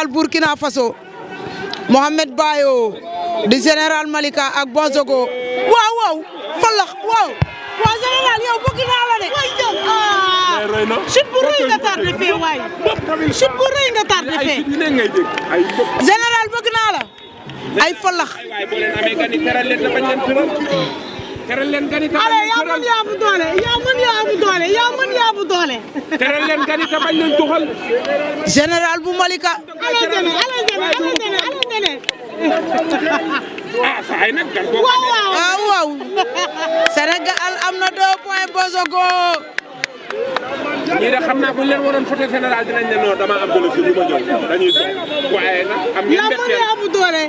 général Burkina Faso Mohamed Bayo di général Malika ak Bonzogo waaw waaw falax waaw waaw général yow bëgg naa la de chute bu rëy nga tardé fee waay chute bu rëy nga tardé fee général bëgg naa la ay falax teral leen gani ta ale yaa mën yaa bu doole yaa mën yaa bu doole yaa mën yaa bu doole teral leen gani ta bañ leen tuxal général bu Malika ale ah saay nag gan ko waaw waaw Sénégal am na 2 points Bonzogo ñii de xam naa bu ñu leen waroon photo général dinañ ne non dama am doole si li ma ñëw dañuy toog waaye nag am ngeen yaa mën yaa bu doole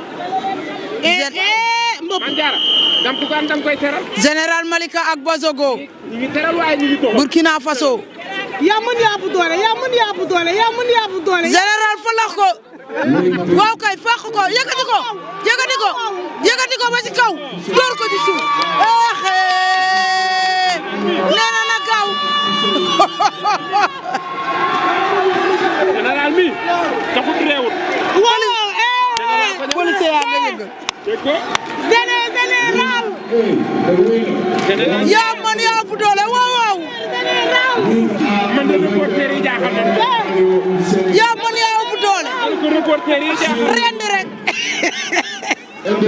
man jaara dam ko dam koy teral général Malika ak Bonzogo ñu ngi teral waaye ñu ngi toog Burkina Faso yaa mën yaa bu doole yaa mën yaa bu doole yaa mën yaa bu doole général falax ko waaw kay fàq ko yëkkati ko yëkkati ko yëkkati ko ba ci kaw door ko ci suuf nee na na gaaw général mi taxut réewut policier yaa nga yëngal général yaa man yaa bu doole waaw waaw man de reporter yi jaaxal na yaa man yaa bu doole ko reporter yi jaaxal rendi rek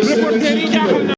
reporter yi jaaxal na